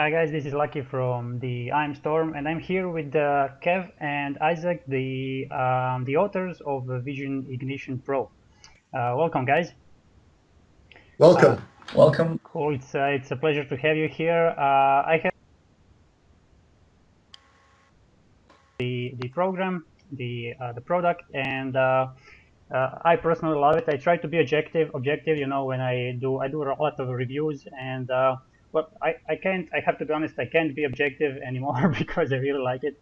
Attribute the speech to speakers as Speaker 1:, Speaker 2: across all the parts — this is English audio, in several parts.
Speaker 1: Hi guys, this is Lucky from the I'm Storm, and I'm here with Kev and Isaac, the authors of Vision Ignition Pro. Welcome, guys. Uh,
Speaker 2: Welcome.
Speaker 3: Welcome.
Speaker 1: cool. It's a pleasure to have you here. I have the program, the product, and I personally love it. I try to be objective. You know, when I do a lot of reviews, and well, I can't. I have to be honest. I can't be objective anymore because I really like it.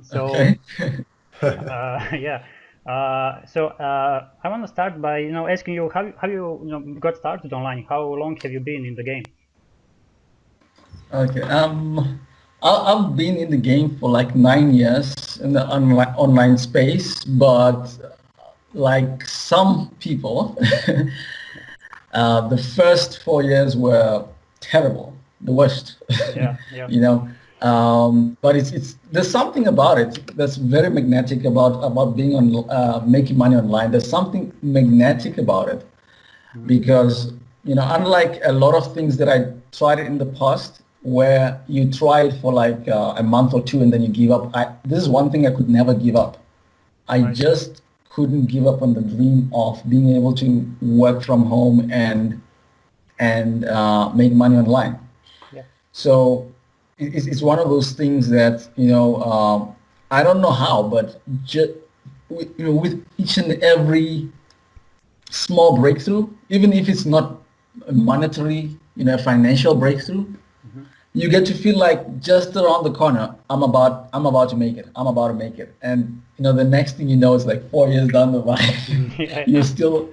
Speaker 1: So
Speaker 3: Okay.
Speaker 1: yeah. I want to start by asking you how you got started online. How long have you been in the game?
Speaker 3: Okay. I've been in the game for like 9 years in the online space, but like some people, the first 4 years were terrible, the worst.
Speaker 1: Yeah, yeah,
Speaker 3: you know. But it's there's something about it that's very magnetic about being on making money online. There's something magnetic about it because unlike a lot of things that I tried in the past where you try it for like a month or two and then you give up. This is one thing I could never give up. I
Speaker 1: right.
Speaker 3: just couldn't give up on the dream of being able to work from home and make money online.
Speaker 1: Yeah,
Speaker 3: So it's one of those things that I don't know how, but just with each and every small breakthrough, even if it's not a monetary, financial breakthrough,
Speaker 1: hmm
Speaker 3: you get to feel like just around the corner, I'm about to make it. I'm about to make it. And the next thing you know, it's like 4 years down the line,
Speaker 1: yeah.
Speaker 3: you're still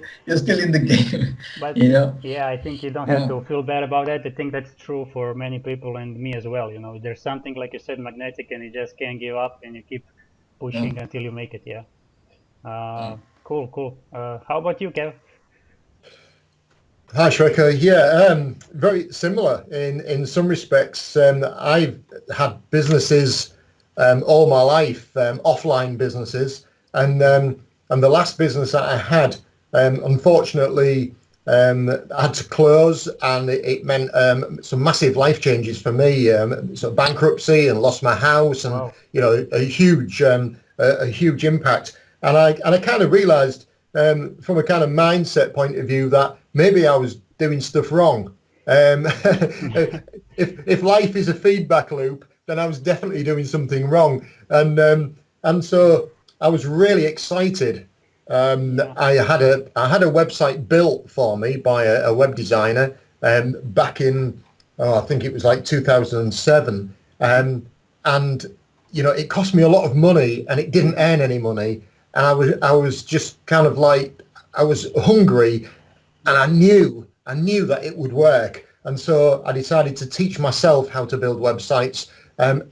Speaker 3: in the game,
Speaker 1: But
Speaker 3: you know?
Speaker 1: yeah, I think you don't have
Speaker 3: Yeah.
Speaker 1: to feel bad about that. I think that's true for many people and me as well. You know, there's something like you said, magnetic, and you just can't give up, and you keep
Speaker 3: Yeah.
Speaker 1: pushing until you make it. Yeah.
Speaker 3: Yeah.
Speaker 1: Cool, cool. How about you, Kev?
Speaker 2: Hi, Shreko. Yeah, very similar in some respects. I've had businesses all my life, offline businesses, and the last business that I had, unfortunately, I had to close, and it meant some massive life changes for me. So bankruptcy, and lost my house, and
Speaker 1: Wow.
Speaker 2: a huge impact. And I kind of realised from a kind of mindset point of view that maybe I was doing stuff wrong. If life is a feedback loop, then I was definitely doing something wrong, and so I was really excited.
Speaker 1: Yeah.
Speaker 2: I had a website built for me by a web designer back in, I think it was like 2007,
Speaker 1: hmm
Speaker 2: and it cost me a lot of money and it didn't earn any money, and I was just kind of like, I was hungry, and
Speaker 1: Yeah.
Speaker 2: I knew that it would work, and so I decided to teach myself how to build websites, and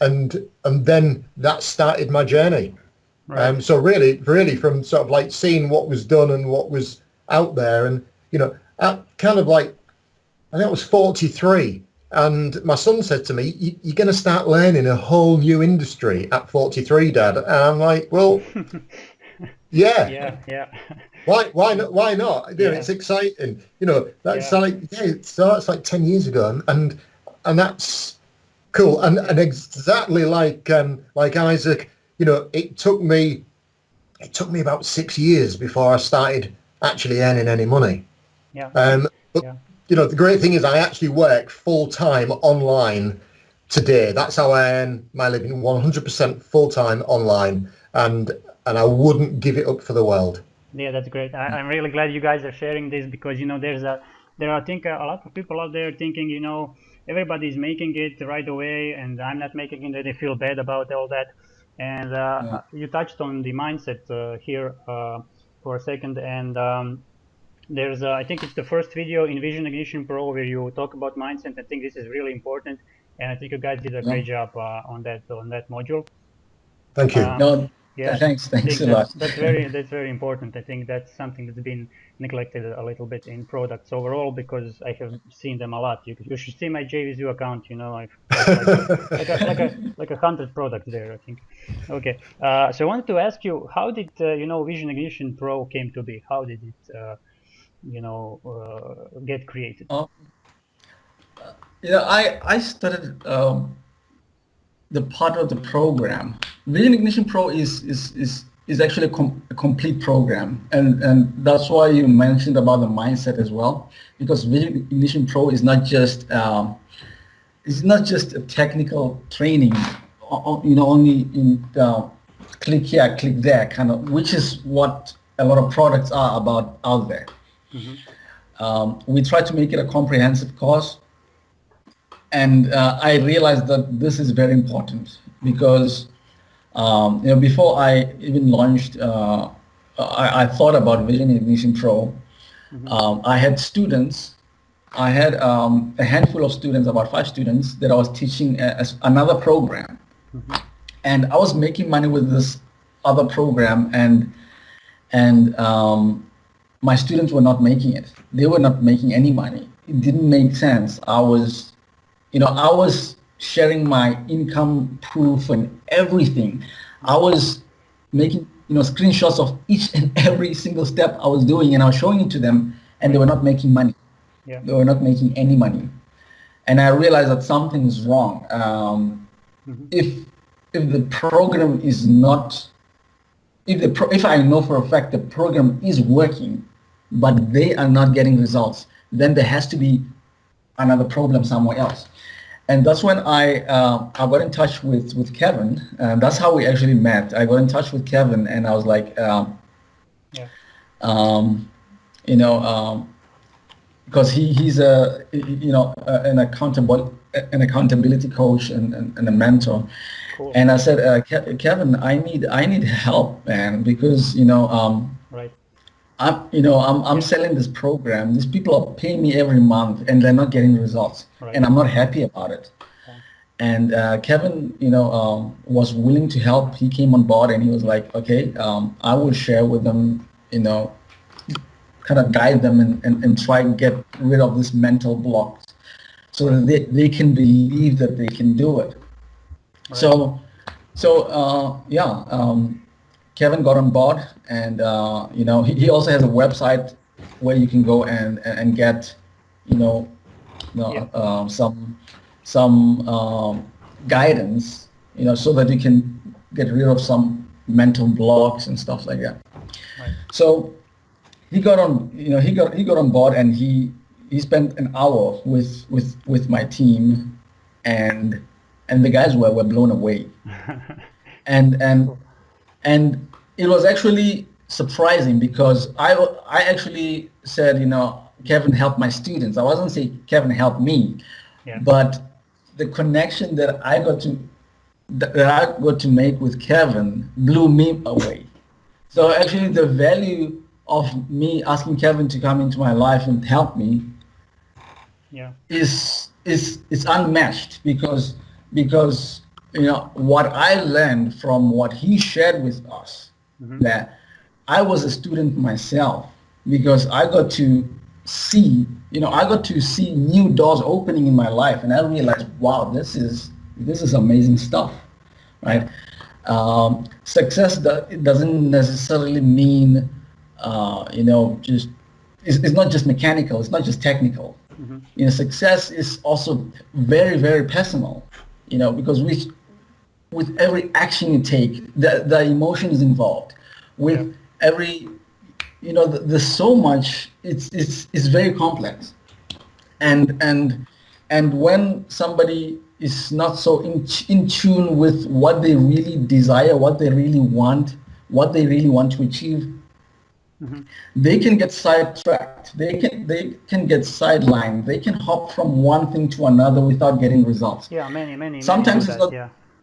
Speaker 2: then that started my journey.
Speaker 1: Right.
Speaker 2: So really from sort of like seeing what was done and what was out there, and I kind of like, I think I was 43, and my son said to me, "You're going to start learning a whole new industry at 43, Dad." And I'm like, "Well, yeah,
Speaker 1: Yeah. Yeah.
Speaker 2: why not? Why not?
Speaker 1: Yeah.
Speaker 2: It's exciting. That's
Speaker 1: Yeah.
Speaker 2: like, yeah, so that's like 10 years ago, and that's cool. And exactly like Isaac, it took me about 6 years before I started actually earning any money.
Speaker 1: Yeah.
Speaker 2: But
Speaker 1: Yeah.
Speaker 2: the great thing is I actually work full time online today. That's how I earn my living, 100% full time online, and I wouldn't give it up for the world.
Speaker 1: Yeah, that's great. I'm really glad you guys are sharing this because there are I think a lot of people out there thinking everybody's making it right away and I'm not making it. They feel bad about all that. And
Speaker 3: Yeah.
Speaker 1: you touched on the mindset here for a second. And there's I think it's the first video in Vision Ignition Pro where you talk about mindset. I think this is really important, and I think you guys did a
Speaker 3: Yeah.
Speaker 1: great job on that module.
Speaker 2: Thank you.
Speaker 1: Um,
Speaker 3: No,
Speaker 1: yeah, I
Speaker 3: thanks
Speaker 1: think
Speaker 3: a
Speaker 1: that's
Speaker 3: lot.
Speaker 1: that's very important. I think that's something that's been neglected a little bit in products overall because I have seen them a lot. You should see my JVZoo account. I've got like a hundred products there, I think. Okay, so I wanted to ask you, how did Vision Ignition Pro came to be? How did it get created?
Speaker 3: Uh, I started the part of the program. Vision Ignition Pro is actually a complete program, and that's why you mentioned about the mindset as well, because Vision Ignition Pro is not just a technical training, only in click here, click there kind of, which is what a lot of products are about out there. We try to make it a comprehensive course, and I realized that this is very important because before I even launched, I thought about Vision Ignition Pro. I had students. I had a handful of students, about 5 students, that I was teaching as another program, and I was making money with this other program, and my students were not making it. They were not making any money. It didn't make sense. I was sharing my income proof and everything. I was making screenshots of each and every single step I was doing, and I was showing it to them, and they were not making money.
Speaker 1: Yeah.
Speaker 3: They were not making any money, and I realized that something is wrong. If the program is not, if I know for a fact the program is working, but they are not getting results, then there has to be another problem somewhere else. And that's when I got in touch with Kevin. That's how we actually met. I got in touch with Kevin, and I was like, because he's an accountability coach and a mentor.
Speaker 1: Cool.
Speaker 3: And I said, Kevin, I need help, man, because
Speaker 1: Right.
Speaker 3: I'm selling this program. These people are paying me every month, and they're not getting results,
Speaker 1: Right.
Speaker 3: and I'm not happy about it.
Speaker 1: Okay.
Speaker 3: And Kevin, was willing to help. He came on board, and he was like, okay, I will share with them, kind of guide them and try and get rid of this mental blocks, so that they can believe that they can do it.
Speaker 1: Right.
Speaker 3: Kevin got on board, and he also has a website where you can go and get some guidance, so that you can get rid of some mental blocks and stuff like that.
Speaker 1: Right.
Speaker 3: So he got on he got on board, and he spent an hour with my team, and the guys were blown away. And it was actually surprising, because I actually said, Kevin helped my students. I wasn't saying Kevin helped me,
Speaker 1: Yeah.
Speaker 3: but the connection that I got to make with Kevin blew me away. So actually, the value of me asking Kevin to come into my life and help me
Speaker 1: Yeah.
Speaker 3: is unmatched, because what I learned from what he shared with us, that I was a student myself, because I got to see new doors opening in my life, and I realized, wow, this is amazing stuff, right? Success doesn't necessarily mean just it's not just mechanical, it's not just technical. Success is also very, very personal, because with every action you take, the emotion is involved. With every, there's so much. It's very complex, and when somebody is not so in tune with what they really desire, what they really want to achieve, they can get sidetracked. They can get sidelined. They can hop from one thing to another without getting results.
Speaker 1: Yeah, many.
Speaker 3: Sometimes
Speaker 1: do
Speaker 3: it's
Speaker 1: that.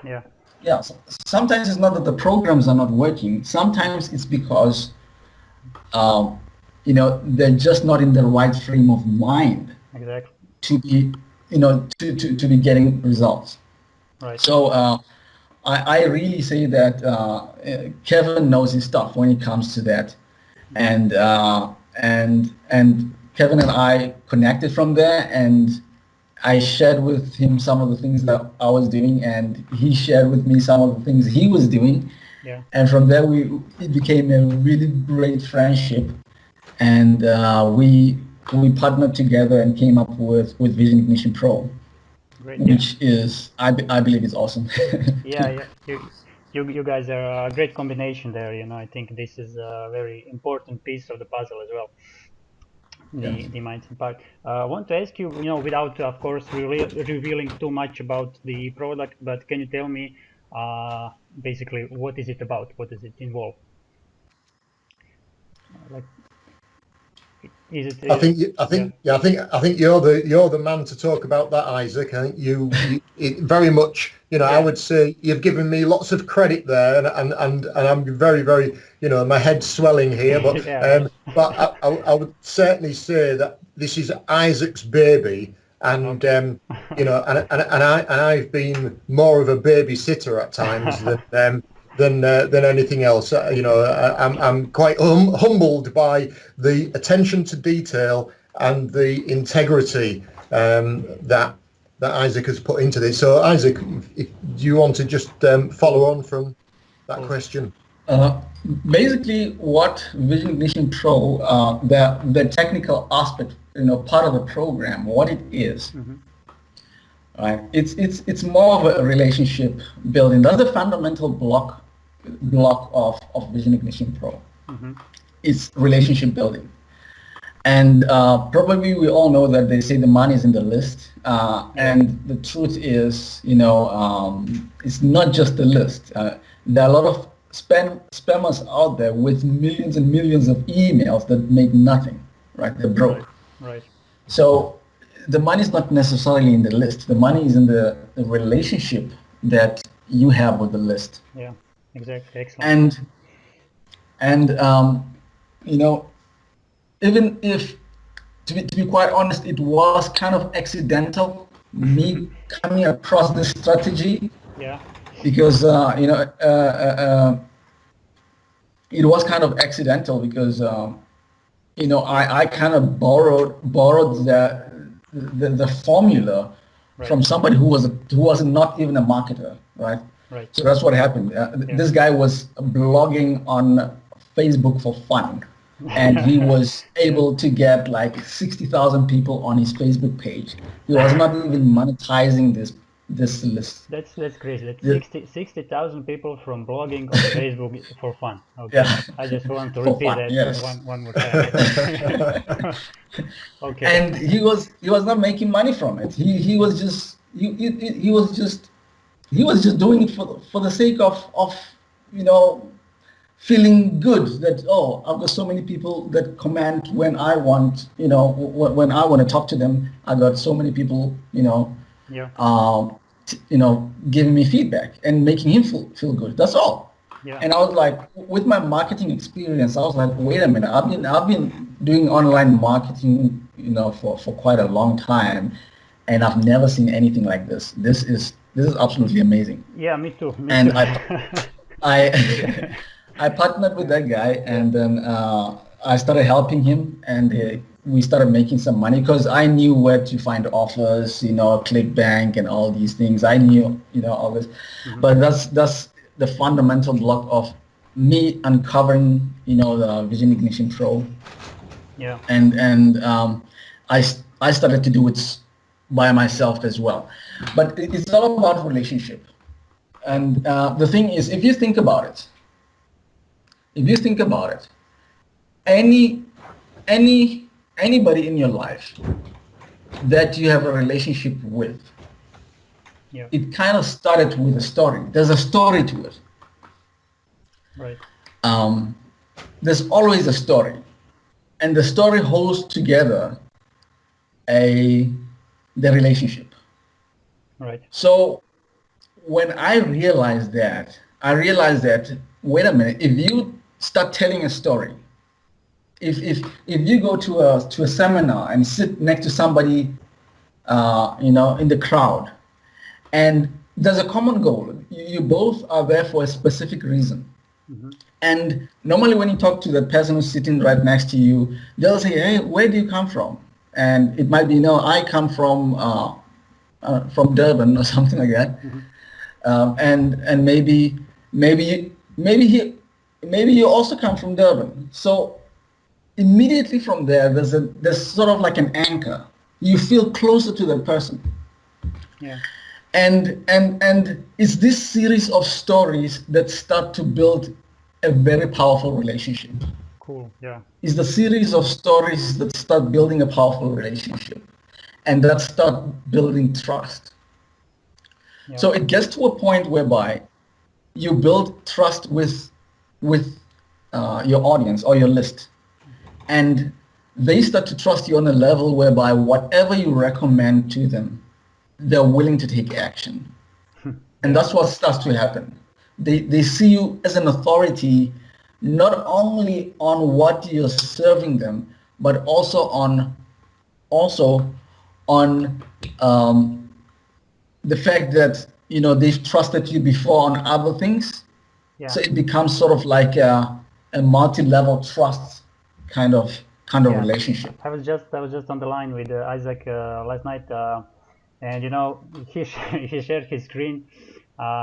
Speaker 3: not.
Speaker 1: Yeah.
Speaker 3: Sometimes it's not that the programs are not working. Sometimes it's because, they're just not in the right frame of mind
Speaker 1: Exactly.
Speaker 3: to be, to be getting results.
Speaker 1: Right.
Speaker 3: So I really say that Kevin knows his stuff when it comes to that, and Kevin and I connected from there, and I shared with him some of the things that I was doing, and he shared with me some of the things he was doing.
Speaker 1: Yeah.
Speaker 3: And from there, it became a really great friendship, and we partnered together and came up with Vision Ignition Pro.
Speaker 1: Great.
Speaker 3: which is, I believe is awesome.
Speaker 1: Yeah. You guys are a great combination there. I think this is a very important piece of the puzzle as well. The mindset part. I want to ask you, without of course revealing too much about the product, but can you tell me basically what is it about? What does it involve? Like, is it?
Speaker 2: I think you're the man to talk about that, Isaac. I think you it very much, I would say you've given me lots of credit there, and I'm very, very, my head's swelling here, but
Speaker 1: Yeah.
Speaker 2: but I would certainly say that this is Isaac's baby, and
Speaker 1: Okay.
Speaker 2: and I've been more of a babysitter at times than anything else. I'm quite humbled by the attention to detail and the integrity that Isaac has put into this. So, Isaac, if you want to just follow on from that question.
Speaker 3: Basically, what Vision Ignition Pro, the technical aspect, part of the program, what it is.
Speaker 1: Mm-hmm.
Speaker 3: Right. It's more of a relationship building. That's the fundamental block of Vision Ignition Pro.
Speaker 1: Mm-hmm.
Speaker 3: It's relationship building. And probably we all know that they say the money is in the list. And the truth is, it's not just the list. There are a lot of spammers out there with millions and millions of emails that make nothing, right? They're broke.
Speaker 1: Right.
Speaker 3: So the money is not necessarily in the list. The money is in the relationship that you have with the list.
Speaker 1: Yeah, exactly. Excellent.
Speaker 3: And even if, to be quite honest, it was kind of accidental, me coming across this strategy.
Speaker 1: Yeah.
Speaker 3: Because it was kind of accidental because I kind of borrowed the formula from somebody who was not even a marketer, right?
Speaker 1: Right.
Speaker 3: So that's what happened. This guy was blogging on Facebook for fun, and he was able to get like 60,000 people on his Facebook page. He was not even monetizing this list.
Speaker 1: That's crazy. That's 60,000 people from blogging on Facebook for fun. Okay. Yeah. I just want to repeat that one more time. Okay.
Speaker 3: And he was not making money from it. He was just doing it for the sake of feeling good that, oh, I've got so many people that comment when I want, when I want to talk to them. I got so many people, giving me feedback and making him feel good. That's all. Yeah. And I was like, with my marketing experience, I was like, wait a minute, I've been doing online marketing, for quite a long time, and I've never seen anything like this. This is absolutely amazing.
Speaker 1: Yeah, me too.
Speaker 3: And I partnered with that guy, and then I started helping him, and we started making some money because I knew where to find offers, ClickBank and all these things. I knew, all this. Mm-hmm. But that's the fundamental block of me uncovering, the Vision Ignition Pro.
Speaker 1: Yeah.
Speaker 3: And I started to do it by myself as well. But it's all about relationship. And the thing is, if you think about it, anybody in your life that you have a relationship with, it kind of started with a story. There's a story to it.
Speaker 1: Right.
Speaker 3: There's always a story, and the story holds together the relationship.
Speaker 1: Right.
Speaker 3: So when I realized that, wait a minute, if you start telling a story, if you go to a seminar and sit next to somebody, in the crowd, and there's a common goal, you both are there for a specific reason. Mm-hmm. And normally when you talk to the person who's sitting right next to you, they'll say, hey, where do you come from? And it might be, I come from Durban or something like that. Mm-hmm. And maybe you also come from Durban. So immediately from there, there's sort of like an anchor. You feel closer to that person.
Speaker 1: Yeah.
Speaker 3: And it's this series of stories that start to build a very powerful relationship.
Speaker 1: Cool. Yeah.
Speaker 3: It's the series of stories that start building a powerful relationship and that start building trust.
Speaker 1: Yeah.
Speaker 3: So it gets to a point whereby you build trust with your audience or your list, and they start to trust you on a level whereby whatever you recommend to them, they're willing to take action. And that's what starts to happen. They see you as an authority, not only on what you're serving them, but also on the fact that they've trusted you before on other things.
Speaker 1: Yeah.
Speaker 3: So it becomes sort of like a multi-level trust kind of
Speaker 1: Yeah.
Speaker 3: relationship.
Speaker 1: I was just on the line with Isaac last night, and he he shared his screen,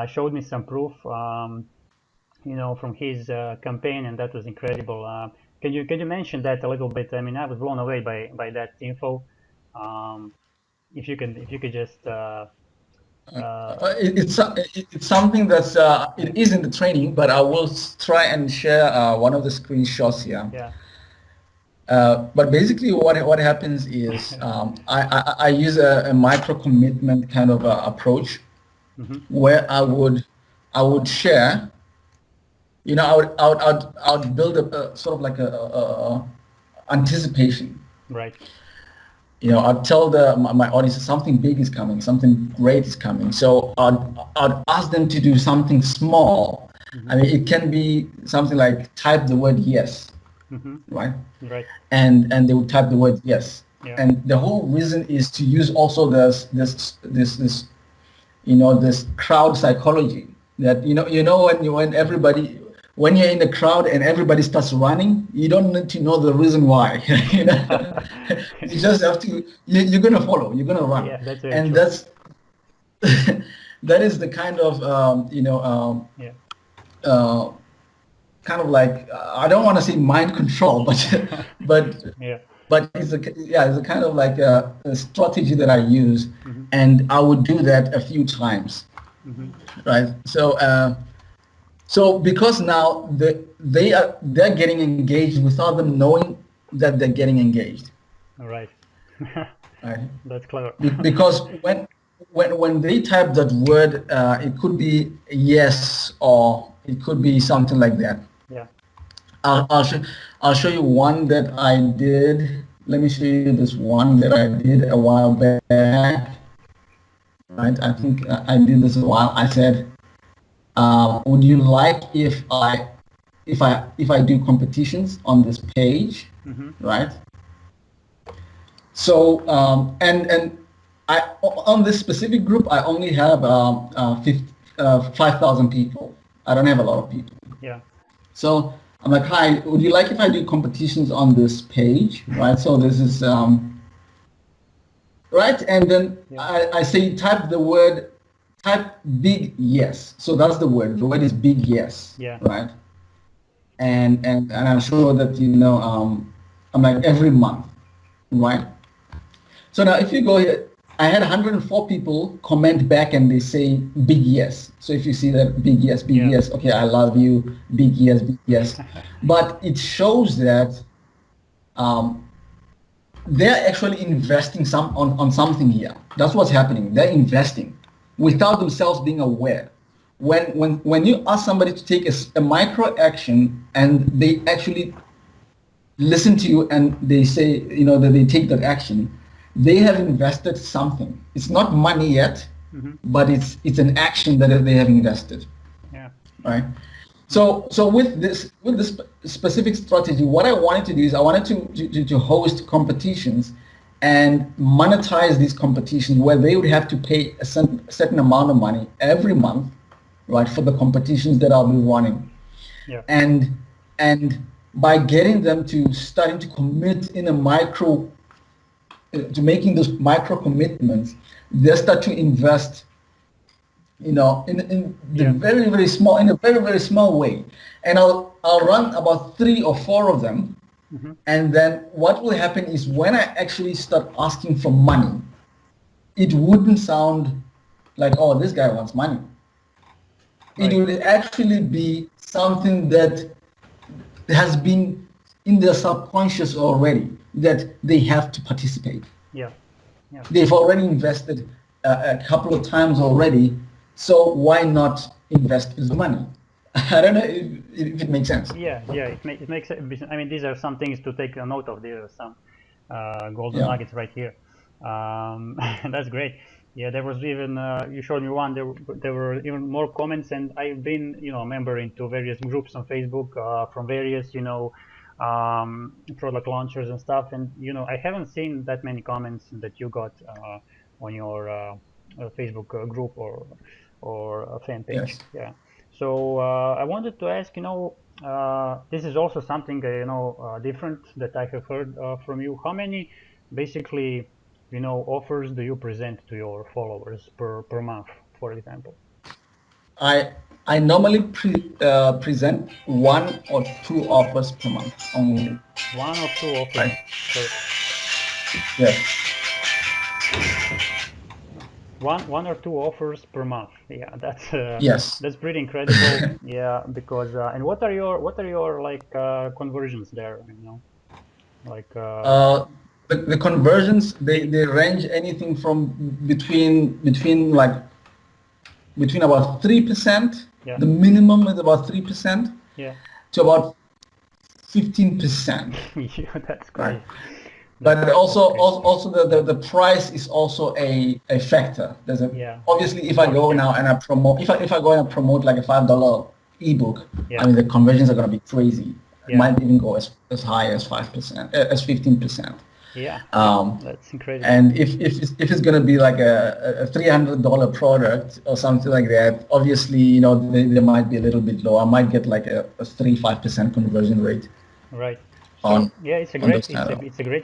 Speaker 1: showed me some proof, from his campaign, and that was incredible. Can you mention that a little bit? I mean, I was blown away by that info. If you could just
Speaker 3: It's something that's it is in the training, but I will try and share one of the screenshots here.
Speaker 1: yeah.
Speaker 3: But basically, what happens is I use a micro commitment kind of approach, where I would share. I would build a sort of like a anticipation.
Speaker 1: Right.
Speaker 3: I'd tell my audience something big is coming, something great is coming. So I'd ask them to do something small. I mean, it can be something like type the word yes, right?
Speaker 1: Right.
Speaker 3: And they would type the word yes.
Speaker 1: Yeah.
Speaker 3: And the whole reason is to use also this crowd psychology that when you're in the crowd and everybody starts running, you don't need to know the reason why. You just have to. You're gonna follow. You're gonna run.
Speaker 1: Yeah, that's very
Speaker 3: and
Speaker 1: true.
Speaker 3: that's that is the kind of kind of like I don't want to say mind control, but
Speaker 1: Yeah.
Speaker 3: but it's a kind of like a strategy that I use, and I would do that a few times, right? So because now they're getting engaged without them knowing that they're getting engaged.
Speaker 1: All right.
Speaker 3: Right?
Speaker 1: That's clever.
Speaker 3: Because when they type that word, it could be yes or it could be something like that.
Speaker 1: Yeah.
Speaker 3: I'll show you one that I did. Let me show you this one that I did a while back. Right? I think I did this a while. I said, would you like if I do competitions on this page, right? So and I on this specific group I only have 5,000 people. I don't have a lot of people.
Speaker 1: Yeah.
Speaker 3: So I'm like, hi, would you like if I do competitions on this page, right? So this is right, and then I say type big yes. So that's the word. The word is big yes.
Speaker 1: Yeah.
Speaker 3: Right. And I'm sure that I'm like every month, right? So now if you go here, I had 104 people comment back and they say big yes. So if you see that big yes, okay, I love you, big yes, big yes. But it shows that they're actually investing on something here. That's what's happening. They're investing without themselves being aware. When you ask somebody to take a micro action and they actually listen to you and they say, that they take that action, they have invested something. It's not money yet, but it's an action that they have invested.
Speaker 1: Yeah.
Speaker 3: Right. So with this specific strategy, what I wanted to do is I wanted to host competitions and monetize these competitions where they would have to pay a certain amount of money every month, right, for the competitions that I'll be running.
Speaker 1: Yeah.
Speaker 3: And by getting them to starting to commit in a micro, to making those micro commitments, they start to invest, in the very, very small, in a very, very small way. And I'll run about 3 or 4 of them. And then what will happen is when I actually start asking for money, it wouldn't sound like, oh, this guy wants money.
Speaker 1: Right.
Speaker 3: It will actually be something that has been in their subconscious already, that they have to participate.
Speaker 1: Yeah. Yeah.
Speaker 3: They've already invested a couple of times already, so why not invest his money? I don't know if it makes sense.
Speaker 1: Yeah, it makes sense. I mean, these are some things to take a note of. There are some golden
Speaker 3: Yeah.
Speaker 1: nuggets right here. That's great. Yeah, there was even you showed me one. There were even more comments, and I've been a member into various groups on Facebook from various product launchers and stuff. And I haven't seen that many comments that you got on your Facebook group or fan page.
Speaker 3: Yes.
Speaker 1: Yeah. So I wanted to ask, this is also something different that I have heard from you. How many basically offers do you present to your followers per month, for example?
Speaker 3: I normally present 1 or 2 offers per month only.
Speaker 1: 1 or 2 offers.
Speaker 3: Right.
Speaker 1: Yes.
Speaker 3: Yeah.
Speaker 1: One or 2 offers per month. Yeah, that's
Speaker 3: Yes.
Speaker 1: that's pretty incredible. Yeah, because and what are your like conversions there? Like
Speaker 3: the conversions they range anything from between about 3%.
Speaker 1: Yeah.
Speaker 3: The minimum is about 3%.
Speaker 1: Yeah.
Speaker 3: To about 15%.
Speaker 1: Yeah, that's great.
Speaker 3: But also the price is also a factor. There's obviously if I go now and I promote if I go and promote like a $5 ebook, I mean the conversions are going to be crazy. It might even go as high as 5%, as 15%.
Speaker 1: Yeah, that's incredible.
Speaker 3: And if it's going to be like a $300 product or something like that, obviously they might be a little bit low. I might get like a 3-5% conversion rate.
Speaker 1: Right.
Speaker 3: On,
Speaker 1: yeah, it's a great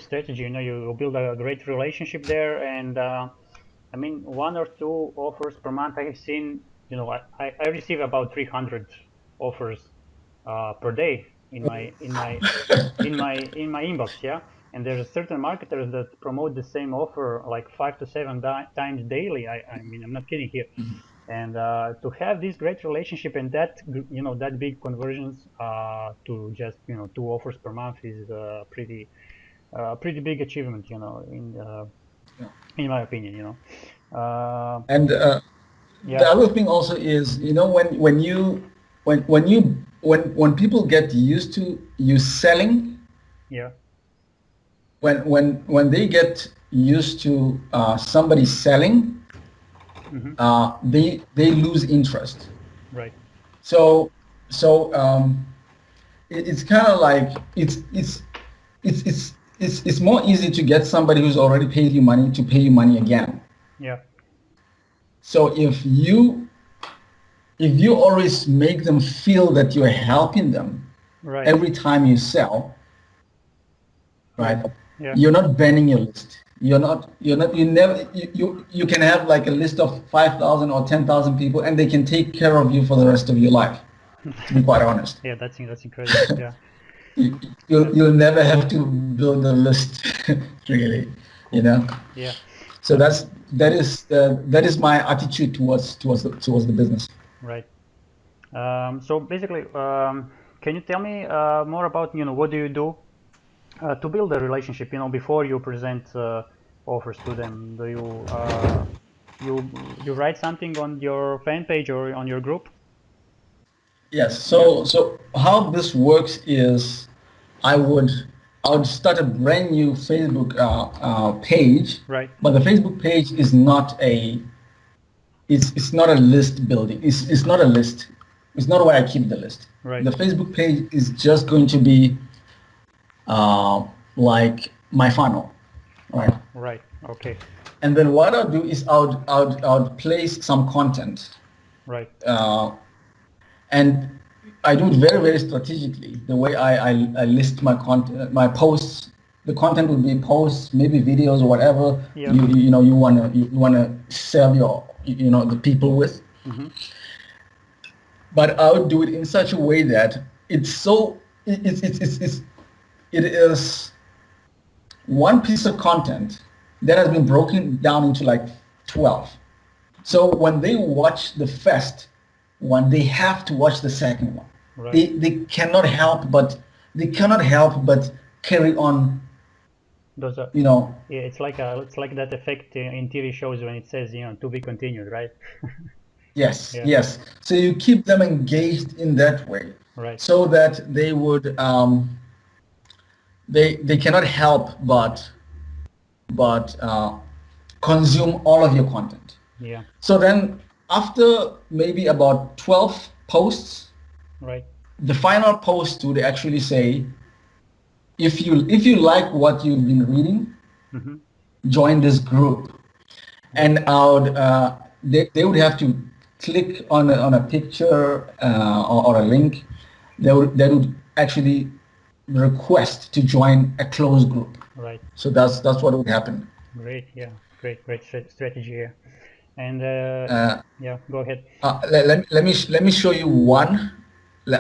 Speaker 1: strategy. You build a great relationship there, and I mean 1 or 2 offers per month. I have seen, I receive about 300 offers per day in my inbox. Yeah. And there's certain marketers that promote the same offer like 5 to 7 times daily. I mean, I'm not kidding here. Mm-hmm. And to have this great relationship and that big conversions to just 2 offers per month is pretty big achievement. In my opinion.
Speaker 3: And the other thing also is when people get used to you selling.
Speaker 1: Yeah.
Speaker 3: When they get used to somebody selling, mm-hmm. They lose interest.
Speaker 1: Right.
Speaker 3: So it's kind of like it's more easy to get somebody who's already paid you money to pay you money again.
Speaker 1: Yeah.
Speaker 3: So if you always make them feel that you're helping them
Speaker 1: right.
Speaker 3: every time you sell, right?
Speaker 1: Yeah.
Speaker 3: You're not banning your list. You can have like a list of 5,000 or 10,000 people and they can take care of you for the rest of your life, to be quite honest.
Speaker 1: Yeah, that's incredible. Yeah.
Speaker 3: You'll never have to build a list, really,
Speaker 1: Yeah.
Speaker 3: So that is my attitude towards the business.
Speaker 1: Right. So basically, can you tell me more about what do you do to build a relationship? Before you present offers to them, do you write something on your fan page or on your group?
Speaker 3: Yes. So how this works is, I would start a brand new Facebook page.
Speaker 1: Right.
Speaker 3: But the Facebook page is not it's not a list building. It's not a list. It's not where I keep the list.
Speaker 1: Right.
Speaker 3: The Facebook page is just going to be like my funnel, right?
Speaker 1: Right. Okay.
Speaker 3: And then what I'll do is I'll place some content.
Speaker 1: Right.
Speaker 3: And I do it very, very strategically. The way I list my content, my posts, the content will be posts, maybe videos or whatever you wanna serve the people with.
Speaker 1: Mm-hmm.
Speaker 3: But I would do it in such a way that it is one piece of content that has been broken down into like 12. So when they watch the first one, they have to watch the second one.
Speaker 1: Right.
Speaker 3: They cannot help but carry on.
Speaker 1: Those are,
Speaker 3: You know,
Speaker 1: yeah, it's like that effect in TV shows when it says, to be continued, right?
Speaker 3: yes,
Speaker 1: Yeah.
Speaker 3: yes. So you keep them engaged in that way,
Speaker 1: Right.
Speaker 3: so that they would they cannot help but consume all of your content.
Speaker 1: Yeah.
Speaker 3: So then after maybe about 12 posts,
Speaker 1: Right.
Speaker 3: the final post would actually say, if you like what you've been reading,
Speaker 1: Mm-hmm.
Speaker 3: join this group. And I would, they would have to click on a picture or a link that would actually request to join a closed group.
Speaker 1: Right.
Speaker 3: So that's what would happen.
Speaker 1: Great. Yeah. Great strategy here. And yeah, go ahead.
Speaker 3: Let me show you one.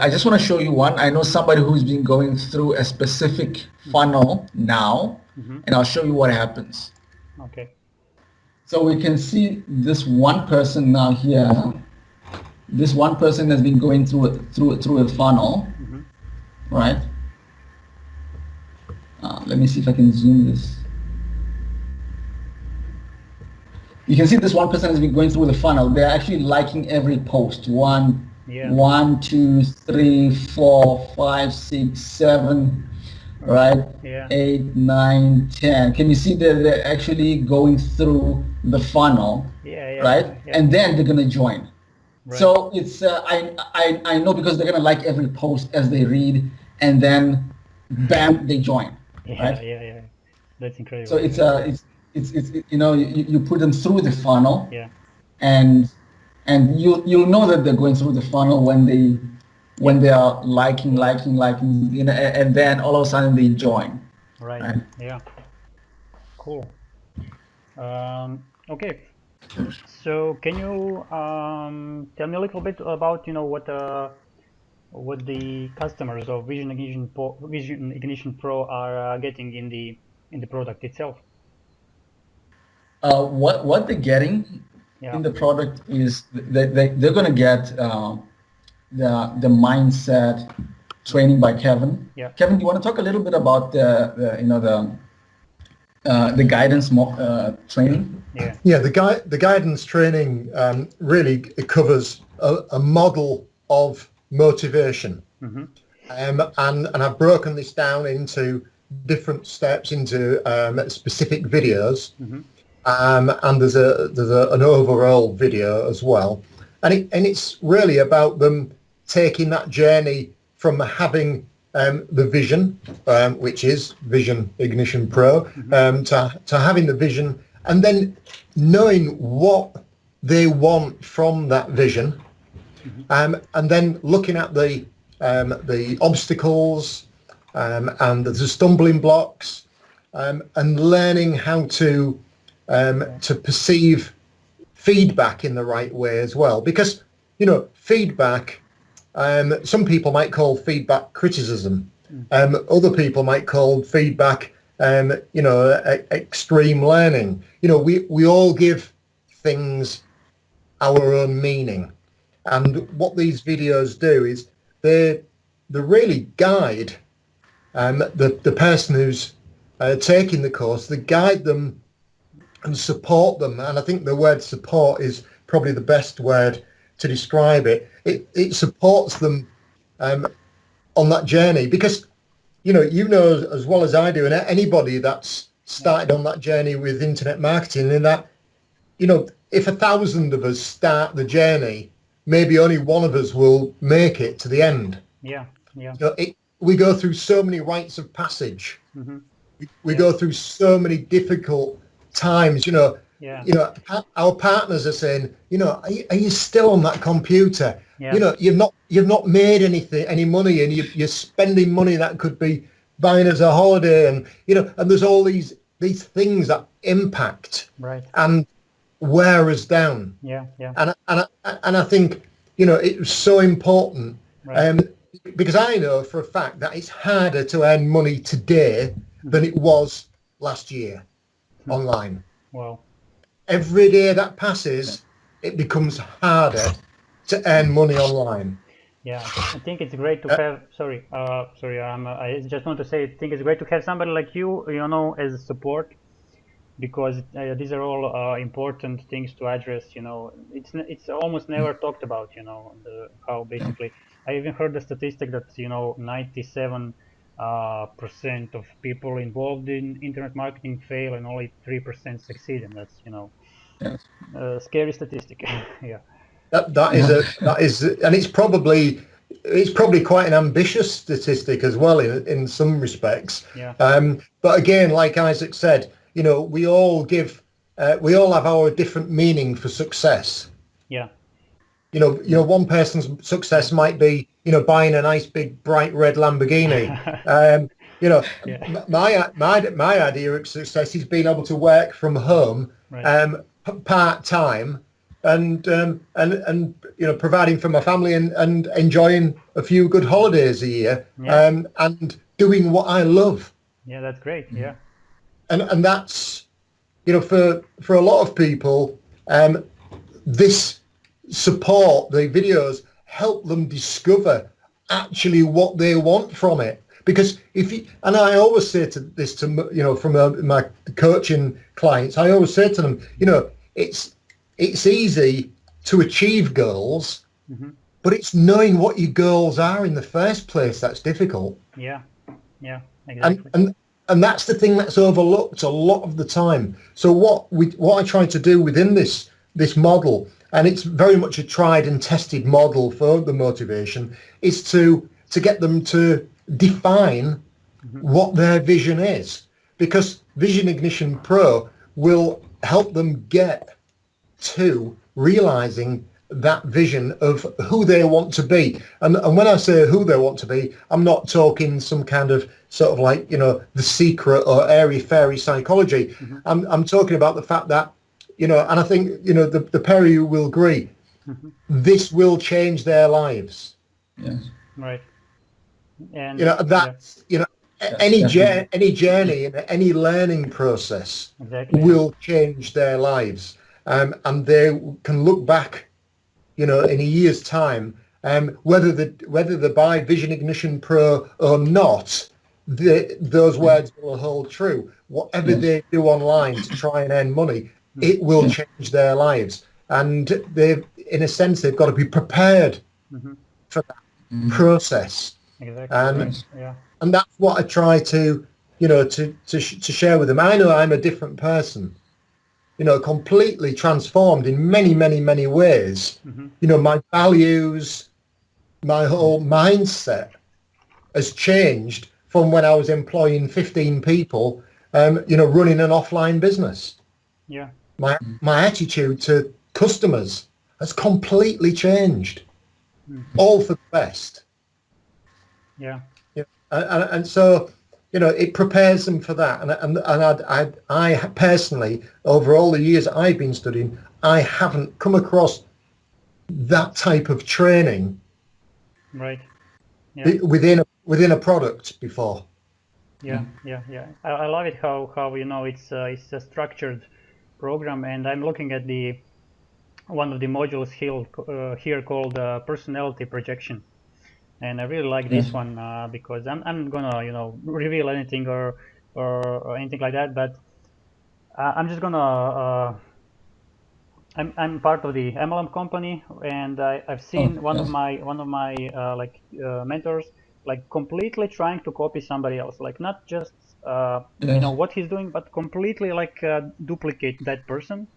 Speaker 3: I just want to show you one. I know somebody who's been going through a specific funnel now, and I'll show you what happens.
Speaker 1: Okay.
Speaker 3: So we can see this one person now here. This one person has been going through a funnel, right? Let me see if I can zoom this. You can see this one person has been going through the funnel. They're actually liking every post.
Speaker 1: Yeah.
Speaker 3: 1, 2, 3, 4, 5, 6, 7, right?
Speaker 1: Yeah.
Speaker 3: 8, 9, 10. Can you see that they're actually going through the funnel?
Speaker 1: Yeah.
Speaker 3: Right?
Speaker 1: Yeah.
Speaker 3: And then they're gonna join.
Speaker 1: Right.
Speaker 3: So it's I know, because they're gonna like every post as they read, and then bam, they join.
Speaker 1: Yeah.
Speaker 3: Right?
Speaker 1: Yeah. That's incredible.
Speaker 3: So it's you put them through the funnel.
Speaker 1: Yeah.
Speaker 3: And you'll know that they're going through the funnel when they are liking, and then all of a sudden they join.
Speaker 1: Right. Yeah. Cool. Okay. So can you tell me a little bit about what the customers of Vision Ignition Pro are getting in the product itself?
Speaker 3: What they're getting in the product is they're going to get the mindset training by Kevin.
Speaker 1: Yeah.
Speaker 3: Kevin, do you want to talk a little bit about the guidance training?
Speaker 1: Yeah.
Speaker 2: Yeah, the guidance training really it covers a model of motivation, and I've broken this down into different steps, into specific videos, and there's an overall video as well, and it's really about them taking that journey from having the vision, which is Vision Ignition Pro, to having the vision, and then knowing what they want from that vision, and then looking at the obstacles and the stumbling blocks, and learning how to perceive feedback in the right way as well, because feedback, some people might call feedback criticism, other people might call feedback extreme learning. We all give things our own meaning, and what these videos do is they really guide the person who's taking the course. They guide them and support them, and I think the word support is probably the best word to describe it. It supports them on that journey, because as well as I do, and anybody that's started on that journey with internet marketing, in that if 1,000 of us start the journey, maybe only one of us will make it to the end.
Speaker 1: Yeah.
Speaker 2: We go through so many rites of passage. We go through so many difficult times. Our partners are saying, are you still on that computer?
Speaker 1: Yeah.
Speaker 2: You've not made any money, and you're spending money that could be buying us a holiday, and and there's all these things that impact and wear us down. And I think it was so important, because I know for a fact that it's harder to earn money today than it was last year online.
Speaker 1: Wow.
Speaker 2: Every day that passes, it becomes harder to earn money online.
Speaker 1: Yeah, I think it's great to have. Sorry, I just want to say, I think it's great to have somebody like you, you know, as support, because these are all important things to address. You know, it's almost never talked about. You know, how basically. I even heard the statistic that 97% of people involved in internet marketing fail and only 3% succeed, and that's
Speaker 3: Yes.
Speaker 1: a scary statistic. Yeah.
Speaker 2: That is, and it's probably quite an ambitious statistic as well in some respects.
Speaker 1: Yeah.
Speaker 2: But again, like Isaac said, we all have our different meaning for success.
Speaker 1: Yeah.
Speaker 2: One person's success might be, buying a nice big bright red Lamborghini.
Speaker 1: Yeah.
Speaker 2: My idea of success is being able to work from home,
Speaker 1: Right.
Speaker 2: part time, and providing for my family and enjoying a few good holidays a year,
Speaker 1: Yeah.
Speaker 2: and doing what I love.
Speaker 1: Yeah, that's great. Yeah.
Speaker 2: And that's, for a lot of people, this support, the videos help them discover actually what they want from it. Because and I always say this to from my coaching clients, I always say to them, it's easy to achieve goals, but it's knowing what your goals are in the first place that's difficult.
Speaker 1: Yeah. Yeah. Exactly.
Speaker 2: And that's the thing that's overlooked a lot of the time. So what I try to do within this model, and it's very much a tried and tested model for the motivation, is to get them to define what their vision is, because Vision Ignition Pro will help them get to realizing that vision of who they want to be. And when I say who they want to be, I'm not talking some kind of sort of like, The Secret or airy-fairy psychology. I'm talking about the fact that, and I think, the pair of you will agree, this will change their lives.
Speaker 3: Yes.
Speaker 1: Right. And
Speaker 2: that's, any journey and any learning process
Speaker 1: exactly.
Speaker 2: will change their lives. And they can look back, in a year's time, whether they buy Vision Ignition Pro or not, those words will hold true. Whatever they do online to try and earn money, it will change their lives. And in a sense, they've got to be prepared for that process.
Speaker 1: Exactly.
Speaker 2: And that's what I try to, to share with them. I know I'm a different person, completely transformed in many, many, many ways. My values, my whole mindset has changed from when I was employing 15 people, running an offline business.
Speaker 1: Yeah.
Speaker 2: My attitude to customers has completely changed, all for the best.
Speaker 1: Yeah.
Speaker 2: And so, it prepares them for that. And I personally, over all the years I've been studying, I haven't come across that type of training
Speaker 1: Right. Yeah.
Speaker 2: within a product before.
Speaker 1: Yeah. I love it how it's a structured program, and I'm looking at one of the modules here called personality projection. And I really like this one because I'm gonna reveal anything or anything like that, but I'm just gonna I'm part of the MLM company, and I've seen one of my mentors completely trying to copy somebody else, not just what he's doing, but completely duplicate that person,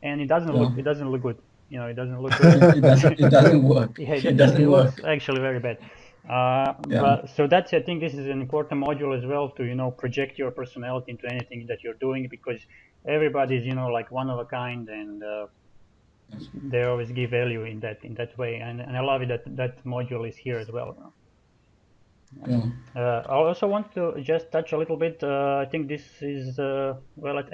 Speaker 1: and it doesn't look good. It doesn't look good.
Speaker 3: it doesn't work.
Speaker 1: Yeah,
Speaker 3: it doesn't work.
Speaker 1: Looks actually very bad. So I think this is an important module as well to project your personality into anything that you're doing, because everybody's one of a kind, and they always give value in that way, and I love it that module is here as well. I also want to just touch a little bit. I think this is I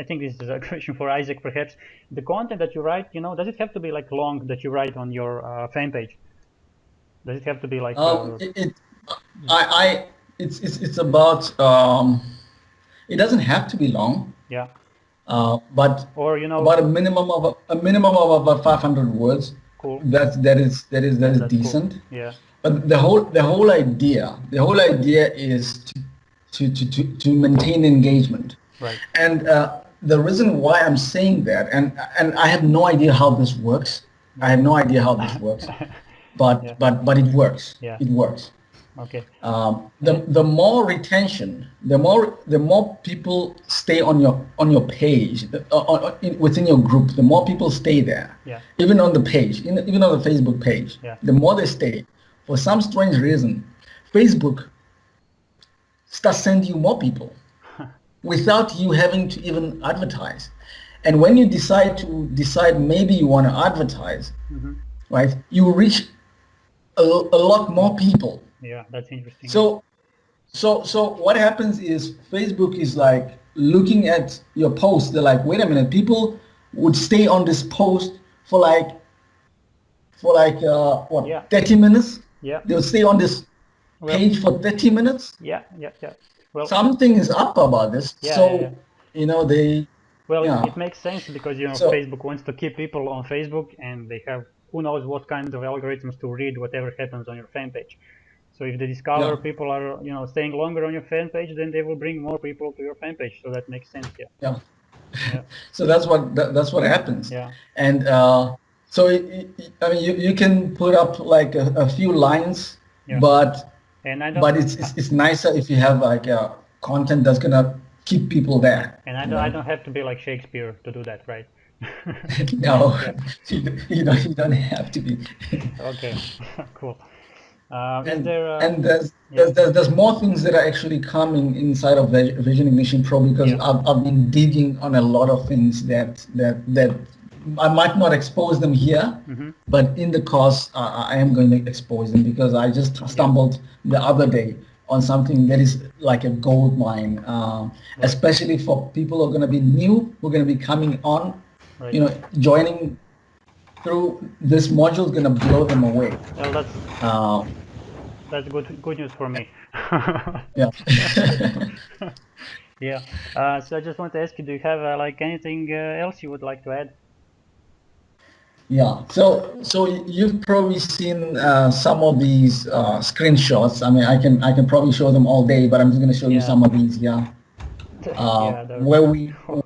Speaker 1: think this is a question for Isaac, perhaps. The content that you write, does it have to be long that you write on your fan page? Does it have to be
Speaker 3: it's about it doesn't have to be long.
Speaker 1: Yeah.
Speaker 3: But
Speaker 1: Or you know,
Speaker 3: about a minimum of about 500 words.
Speaker 1: cool.
Speaker 3: That is
Speaker 1: That's
Speaker 3: decent.
Speaker 1: Cool. Yeah.
Speaker 3: But the whole idea is to maintain engagement.
Speaker 1: Right.
Speaker 3: And the reason why I'm saying that, and I have no idea how this works. I have no idea how this works, but
Speaker 1: Yeah.
Speaker 3: but it works.
Speaker 1: Yeah.
Speaker 3: It works.
Speaker 1: Okay.
Speaker 3: The more retention, the more people stay on your page, within your group, the more people stay there.
Speaker 1: Yeah.
Speaker 3: Even on the page, even on the Facebook page,
Speaker 1: Yeah.
Speaker 3: the more they stay. For some strange reason, Facebook starts sending you more people without you having to even advertise. And when you decide maybe you want to advertise, right, you reach a lot more people.
Speaker 1: Yeah, that's interesting.
Speaker 3: So what happens is Facebook is like looking at your post. They're like, wait a minute, people would stay on this post for like what,
Speaker 1: Yeah.
Speaker 3: 30 minutes?
Speaker 1: Yeah.
Speaker 3: They'll stay on this page for 30 minutes.
Speaker 1: Yeah. Well,
Speaker 3: Something is up about this.
Speaker 1: Yeah,
Speaker 3: So
Speaker 1: yeah.
Speaker 3: you know they.
Speaker 1: well,
Speaker 3: Yeah.
Speaker 1: it makes sense because you know
Speaker 3: So-
Speaker 1: Facebook wants to keep people on Facebook, and they have who knows what kinds of algorithms to read whatever happens on your fan page. So if they discover
Speaker 3: Yeah.
Speaker 1: people are staying longer on your fan page, then they will bring more people to your fan page. So that makes sense. Yeah.
Speaker 3: Yeah.
Speaker 1: Yeah.
Speaker 3: So that's what happens.
Speaker 1: Yeah.
Speaker 3: And so I mean you can put up like a few lines,
Speaker 1: Yeah.
Speaker 3: but
Speaker 1: And I don't.
Speaker 3: but it's nicer if you have like content that's gonna keep people there.
Speaker 1: And I don't have to be like Shakespeare to do that, right?
Speaker 3: No, you don't have to be.
Speaker 1: Okay. Cool. Is
Speaker 3: And,
Speaker 1: there?
Speaker 3: and there's more things that are actually coming inside of Vision Ignition Pro, because
Speaker 1: Yeah.
Speaker 3: I've been digging on a lot of things that I might not expose them here, but in the course I am going to expose them, because I just stumbled the other day on something that is like a gold mine, especially for people who are going to be new, who are going to be coming on,
Speaker 1: Right.
Speaker 3: joining through this module is going to blow them away.
Speaker 1: Well, that's good news for me.
Speaker 3: Yeah.
Speaker 1: Yeah. So I just want to ask you, do you have like anything else you would like to add?
Speaker 3: Yeah. So you've probably seen some of these screenshots. I mean, I can probably show them all day, but I'm just going to show you
Speaker 1: Yeah.
Speaker 3: some of these. Yeah.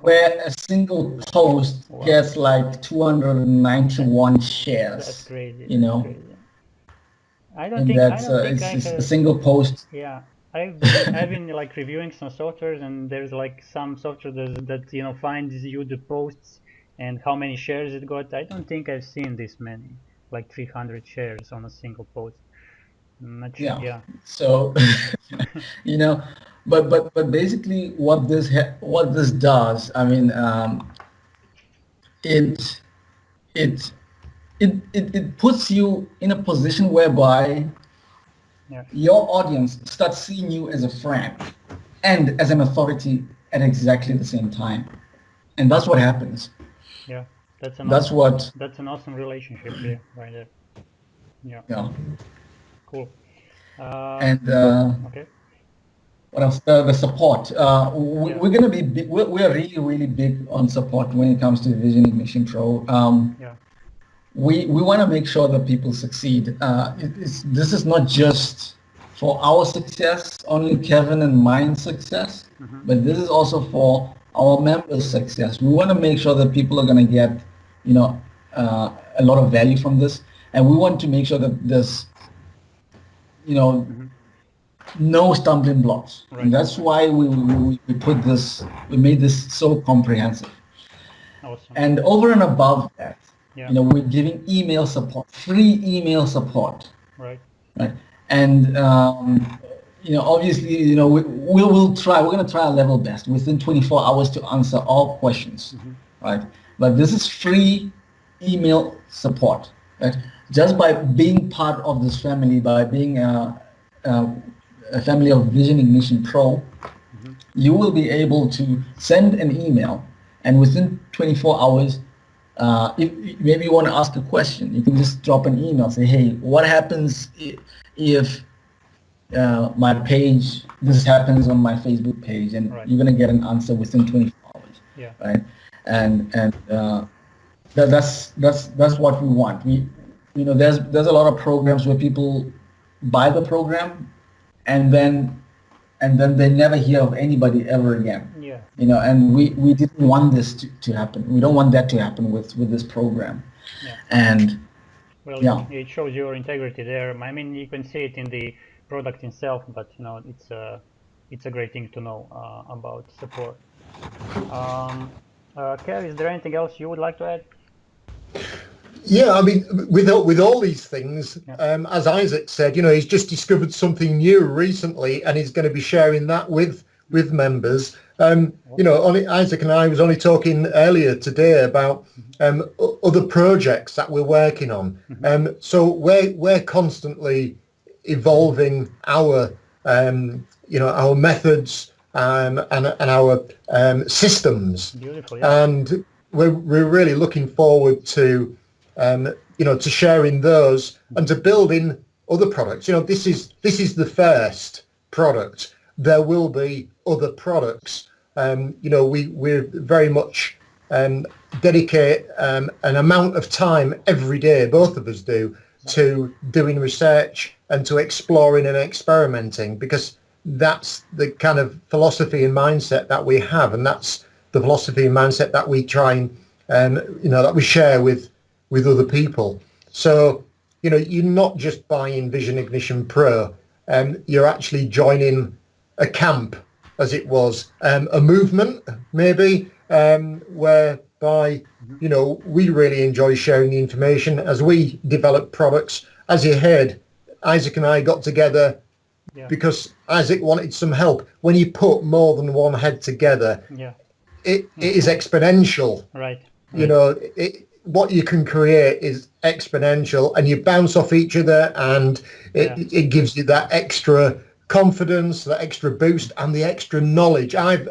Speaker 3: Where a single post
Speaker 1: Wow.
Speaker 3: gets like 291 shares.
Speaker 1: That's crazy.
Speaker 3: You know.
Speaker 1: That's crazy. I don't
Speaker 3: And
Speaker 1: think
Speaker 3: that's
Speaker 1: I
Speaker 3: it's a
Speaker 1: have.
Speaker 3: single post.
Speaker 1: Yeah, I've been like reviewing some softwares, and there's like some software that finds you the posts and how many shares it got. I don't think I've seen this many, like 300 shares on a single post. Not sure.
Speaker 3: Yeah.
Speaker 1: Yeah.
Speaker 3: So, but basically what this does, I mean, it puts you in a position whereby
Speaker 1: Yeah.
Speaker 3: your audience starts seeing you as a friend and as an authority at exactly the same time, and that's what happens.
Speaker 1: Yeah. That's an awesome relationship. Yeah, right there. Yeah.
Speaker 3: Yeah.
Speaker 1: Cool.
Speaker 3: And
Speaker 1: Okay.
Speaker 3: what else? The support. We're gonna be big, we're really big on support when it comes to Vision Ignition Pro.
Speaker 1: Yeah.
Speaker 3: We want to make sure that people succeed. This is not just for our success, only Kevin and mine success, but this is also for our members' success. We want to make sure that people are going to get, a lot of value from this, and we want to make sure that there's, no stumbling blocks.
Speaker 1: Right.
Speaker 3: And that's why we put this, we made this so comprehensive.
Speaker 1: Awesome.
Speaker 3: And over and above that,
Speaker 1: Yeah.
Speaker 3: we're giving email support, free email support,
Speaker 1: Right.
Speaker 3: right? And obviously, we'll try. We're going to try our level best within 24 hours to answer all questions, right? But this is free email support, right? Just by being part of this family, by being a family of Vision Ignition Pro, you will be able to send an email, and within 24 hours. If maybe you want to ask a question, you can just drop an email, say, hey, what happens if my page, this happens on my Facebook page, and
Speaker 1: Right.
Speaker 3: you're going to get an answer within 24 hours.
Speaker 1: Yeah.
Speaker 3: right? And that's what we want. There's a lot of programs where people buy the program, and then they never hear of anybody ever again.
Speaker 1: Yeah.
Speaker 3: And we didn't want this to happen. We don't want that to happen with this program.
Speaker 1: Yeah.
Speaker 3: And
Speaker 1: Well,
Speaker 3: yeah,
Speaker 1: it shows your integrity there. I mean, you can see it in the product itself, but it's a great thing to know about support. Kev, is there anything else you would like to add?
Speaker 2: Yeah, I mean, with all these things, as Isaac said, he's just discovered something new recently, and he's going to be sharing that with members. Isaac and I was only talking earlier today about other projects that we're working on. So we're constantly evolving our our methods and our systems.
Speaker 1: Beautiful, yeah.
Speaker 2: And we're really looking forward to to sharing those and to building other products. This is the first product. There will be other products. We're very much dedicate an amount of time every day, both of us do, to doing research and to exploring and experimenting, because that's the kind of philosophy and mindset that we have, and that's the philosophy and mindset that we try and that we share with other people. So you're not just buying Vision Ignition Pro, you're actually joining a camp, as it was, a movement maybe, whereby we really enjoy sharing the information as we develop products. As you heard, Isaac and I got together because Isaac wanted some help. When you put more than one head together, it is exponential.
Speaker 1: Right.
Speaker 2: What you can create is exponential, and you bounce off each other, and it gives you that extra confidence, that extra boost, and the extra knowledge. I've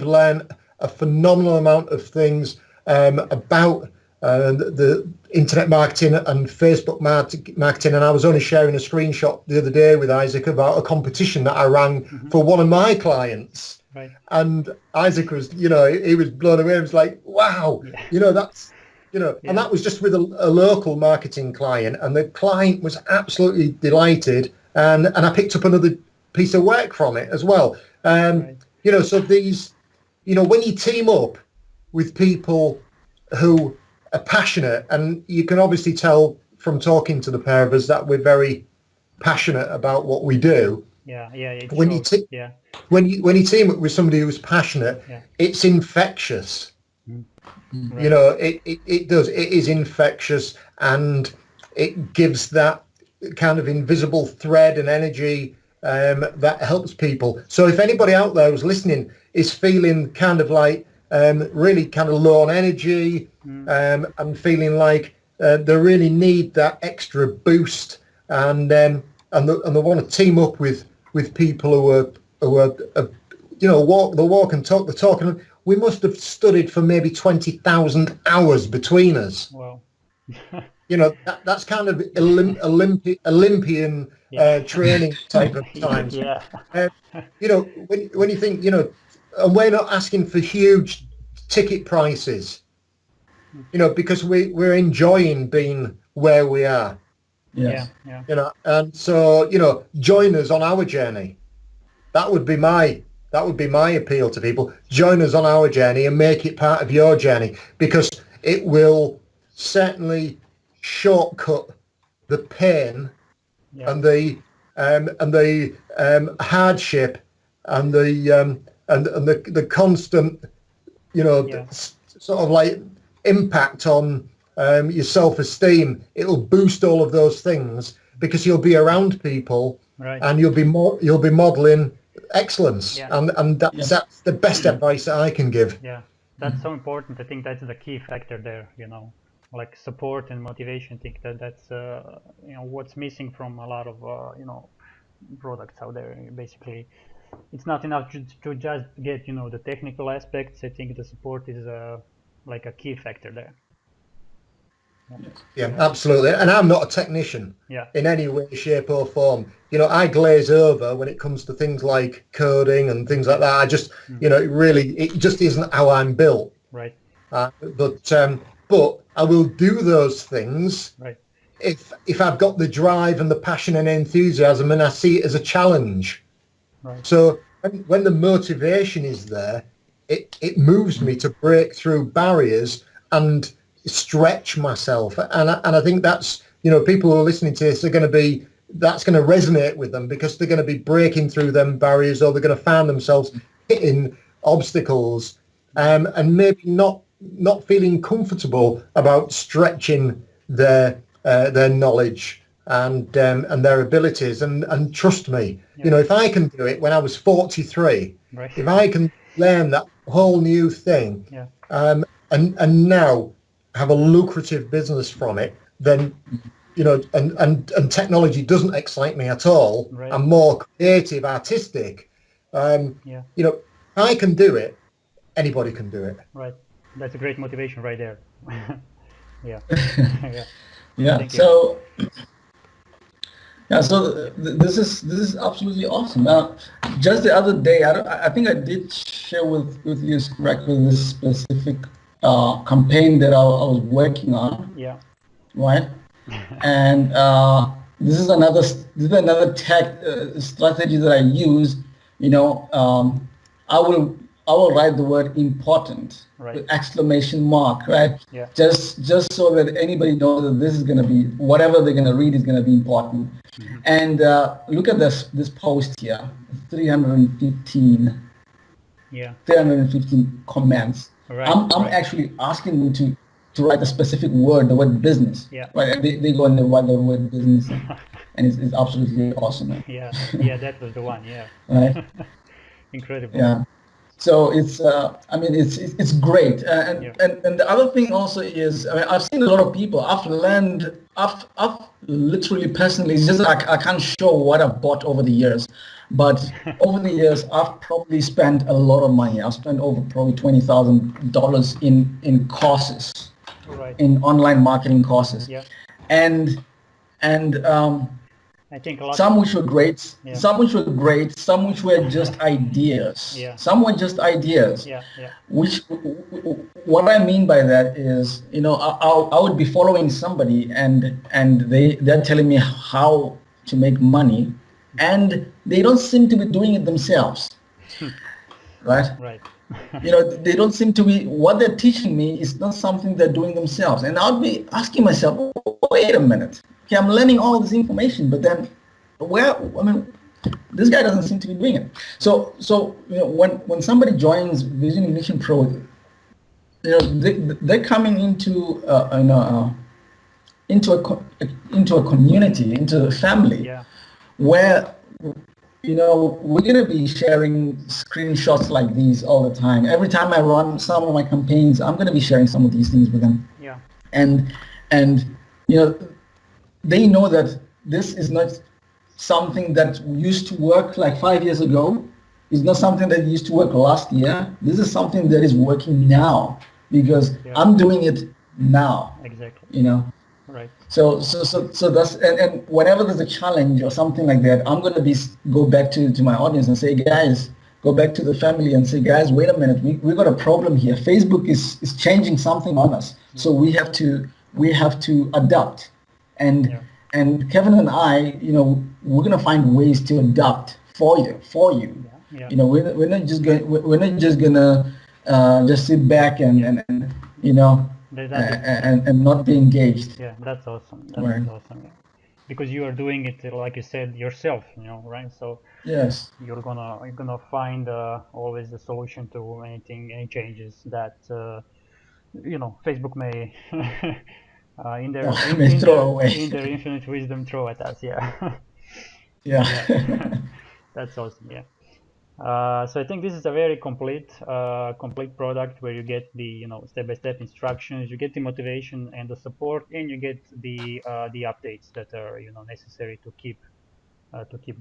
Speaker 2: learned a phenomenal amount of things about the internet marketing and Facebook marketing, and I was only sharing a screenshot the other day with Isaac about a competition that I ran for one of my clients.
Speaker 1: Right.
Speaker 2: And Isaac was, he was blown away. He was like, wow, that's, and that was just with a local marketing client, and the client was absolutely delighted. And I picked up another piece of work from it as well. So these, when you team up with people who are passionate, and you can obviously tell from talking to the pair of us that we're very passionate about what we do. When you team up with somebody who's passionate, it's infectious.
Speaker 1: Right.
Speaker 2: It does. It is infectious, and it gives that kind of invisible thread and energy that helps people. So if anybody out there who's listening is feeling kind of like really kind of low on energy and feeling like they really need that extra boost, and they want to team up with people who are walk the walk and talk the talk, and we must have studied for maybe 20,000 hours between us.
Speaker 1: Wow.
Speaker 2: That's kind of Olympian training type of times. When you think, and we're not asking for huge ticket prices, because we're enjoying being where we are.
Speaker 3: Yes.
Speaker 1: Yeah.
Speaker 2: And so, join us on our journey. That would be my appeal to people. Join us on our journey and make it part of your journey, because it will certainly shortcut the pain and the hardship and the constant sort of like impact on your self-esteem. It'll boost all of those things, because you'll be around people, and you'll be modeling excellence, and that's the best advice that I can give.
Speaker 1: That's so important. I think that's the key factor there, like support and motivation. I think that's what's missing from a lot of products out there. Basically, it's not enough to just get the technical aspects. I think the support is like a key factor there.
Speaker 2: Yeah, absolutely. And I'm not a technician
Speaker 1: Yeah.
Speaker 2: in any way, shape or form. You know, I glaze over when it comes to things like coding and things like that. I just, you know, it just isn't how I'm built.
Speaker 1: Right.
Speaker 2: But I will do those things
Speaker 1: Right.
Speaker 2: if I've got the drive and the passion and enthusiasm and I see it as a challenge.
Speaker 1: Right.
Speaker 2: So when the motivation is there, it moves me to break through barriers and stretch myself. And I think that's, you know, people who are listening to this are going to be, that's going to resonate with them because they're going to be breaking through them barriers, or they're going to find themselves hitting obstacles, and maybe not feeling comfortable about stretching their knowledge and their abilities. And trust me, you know, if I can do it when I was 43,
Speaker 1: Right.
Speaker 2: if I can learn that whole new thing,
Speaker 1: Yeah.
Speaker 2: and now have a lucrative business from it, then, you know, and technology doesn't excite me at all.
Speaker 1: Right.
Speaker 2: I'm more creative, artistic.
Speaker 1: Yeah.
Speaker 2: You know, if I can do it, anybody can do it.
Speaker 1: Right. That's a great motivation right there. Yeah. Yeah.
Speaker 3: Yeah.
Speaker 1: Thank you.
Speaker 3: So this is absolutely awesome. Just the other day, I think I did share with you, correct, with this specific campaign that I was working on,
Speaker 1: Yeah.
Speaker 3: right? And this is another tech strategy that I use. You know, I will write the word important
Speaker 1: Right.
Speaker 3: with exclamation mark, right?
Speaker 1: Yeah.
Speaker 3: Just so that anybody knows that this is going to be, whatever they're going to read is going to be important. And look at this post here, 315
Speaker 1: Yeah.
Speaker 3: 315 comments.
Speaker 1: Right.
Speaker 3: I'm
Speaker 1: Right.
Speaker 3: actually asking them to write a specific word, the word business.
Speaker 1: Yeah.
Speaker 3: Right. And they go and they write the word business, and it's absolutely awesome. Man.
Speaker 1: Yeah. Yeah. That was the one. Yeah.
Speaker 3: Right.
Speaker 1: Incredible.
Speaker 3: Yeah. So it's I mean it's great. And the other thing also is, I mean, I've seen a lot of people. I've literally personally, it's just I can't show what I've bought over the years, but over the years I've probably spent a lot of money. I've spent over probably $20,000 in courses,
Speaker 1: Right.
Speaker 3: in online marketing courses.
Speaker 1: Yeah.
Speaker 3: And
Speaker 1: I think a lot.
Speaker 3: some which were great,
Speaker 1: Yeah.
Speaker 3: some which were great, some which were just ideas.
Speaker 1: Yeah.
Speaker 3: Some were just ideas.
Speaker 1: Yeah. Yeah.
Speaker 3: Which, what I mean by that is, you know, I would be following somebody and they're telling me how to make money, and they don't seem to be doing it themselves, right?
Speaker 1: Right.
Speaker 3: You know, they don't seem to be, what they're teaching me is not something they're doing themselves. And I'll be asking myself, wait a minute, okay, I'm learning all this information, but then this guy doesn't seem to be doing it. So you know, when somebody joins Vision Ignition Pro, you know, they're coming into into a community, into a family,
Speaker 1: Yeah.
Speaker 3: where, you know, we're going to be sharing screenshots like these all the time. Every time I run some of my campaigns, I'm going to be sharing some of these things with them.
Speaker 1: Yeah.
Speaker 3: And you know, they know that this is not something that used to work like 5 years ago. It's not something that used to work last year. This is something that is working now because I'm doing it now.
Speaker 1: Exactly.
Speaker 3: You know.
Speaker 1: Right.
Speaker 3: So that's, and whenever there's a challenge or something like that, I'm gonna go back to my audience and say, guys, go back to the family and say, guys, wait a minute, we got a problem here. Facebook is changing something on us, so we have to adapt. And Kevin and I, you know, we're gonna find ways to adapt for you.
Speaker 1: Yeah.
Speaker 3: You know, we're not just gonna just sit back and you know. And not be engaged.
Speaker 1: Yeah, that's awesome. That's
Speaker 3: right.
Speaker 1: Awesome. Yeah. Because you are doing it, like you said, yourself. You know, right? So
Speaker 3: yes,
Speaker 1: you're gonna find always the solution to any changes that you know, Facebook may in their infinite wisdom throw at us. Yeah.
Speaker 3: Yeah.
Speaker 1: That's awesome. Yeah. So I think this is a very complete product where you get the, you know, step-by-step instructions, you get the motivation and the support, and you get the updates that are, you know, necessary to keep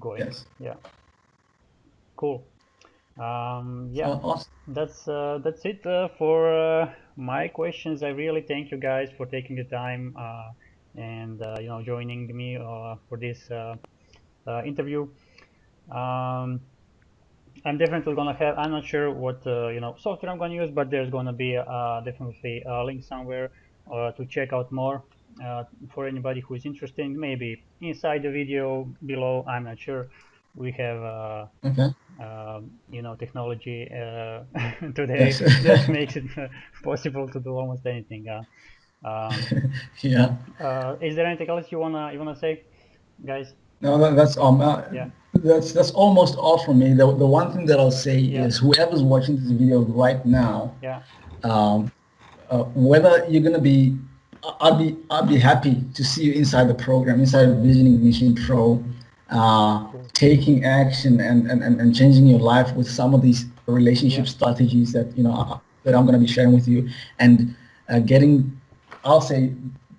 Speaker 1: going.
Speaker 3: Yes.
Speaker 1: Yeah. Cool. Yeah,
Speaker 3: Awesome.
Speaker 1: that's it for my questions. I really thank you guys for taking the time and joining me for this interview. Um, I'm definitely gonna have. I'm not sure what software I'm gonna use, but there's gonna be definitely a link somewhere to check out more for anybody who is interested. Maybe inside the video below. I'm not sure. We have
Speaker 3: Okay.
Speaker 1: technology today
Speaker 3: Yes.
Speaker 1: that makes it possible to do almost anything.
Speaker 3: Yeah.
Speaker 1: Is there anything else you wanna say, guys?
Speaker 3: No,
Speaker 1: Yeah,
Speaker 3: that's almost all from me. The one thing that I'll say
Speaker 1: yeah,
Speaker 3: is whoever's watching this video right now,
Speaker 1: yeah,
Speaker 3: um, whether you're gonna be, I'll be happy to see you inside the program, inside Vision Ignition Pro,
Speaker 1: cool.
Speaker 3: taking action and changing your life with some of these relationship
Speaker 1: Yeah.
Speaker 3: strategies that that I'm gonna be sharing with you, and getting, I'll say,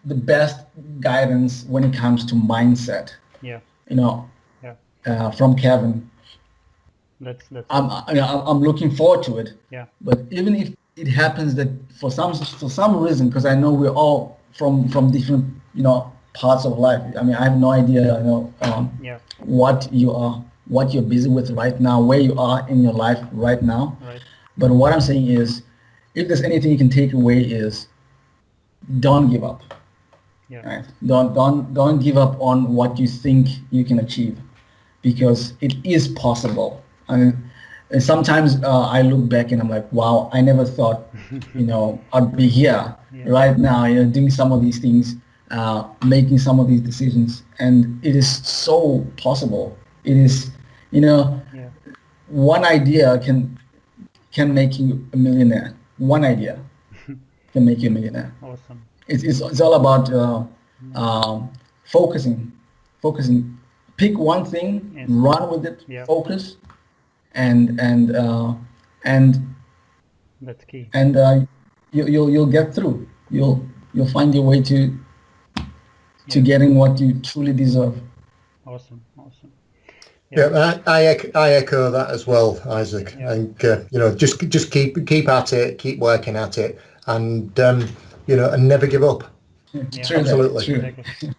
Speaker 3: the best guidance when it comes to mindset.
Speaker 1: Yeah,
Speaker 3: Yeah. From Kevin.
Speaker 1: that's
Speaker 3: I'm looking forward to it.
Speaker 1: yeah,
Speaker 3: But even if it happens that for some reason, because I know we're all from different parts of life. I mean, I have no idea
Speaker 1: yeah,
Speaker 3: what you're busy with right now, where you are in your life right now.
Speaker 1: right,
Speaker 3: But what I'm saying is, if there's anything you can take away is, don't give up.
Speaker 1: yeah,
Speaker 3: Right? Don't give up on what you think you can achieve, because it is possible. And sometimes I look back and I'm like, wow, I never thought I'd be here
Speaker 1: Yeah.
Speaker 3: right now, doing some of these things, making some of these decisions, and it is so possible. It is,
Speaker 1: yeah,
Speaker 3: one idea can make you a millionaire. One idea can make you a millionaire.
Speaker 1: awesome.
Speaker 3: It's all about focusing. Pick one thing,
Speaker 1: Yes.
Speaker 3: run with it,
Speaker 1: Yeah.
Speaker 3: focus, and
Speaker 1: That's key.
Speaker 3: you'll get through. You'll find your way to
Speaker 1: Yeah.
Speaker 3: getting what you truly deserve.
Speaker 1: Awesome.
Speaker 2: Yeah, I echo that as well, Isaac.
Speaker 1: Yeah.
Speaker 2: And just keep at it, keep working at it, and and never give up.
Speaker 3: True that,
Speaker 2: Absolutely.
Speaker 3: true.
Speaker 1: Exactly.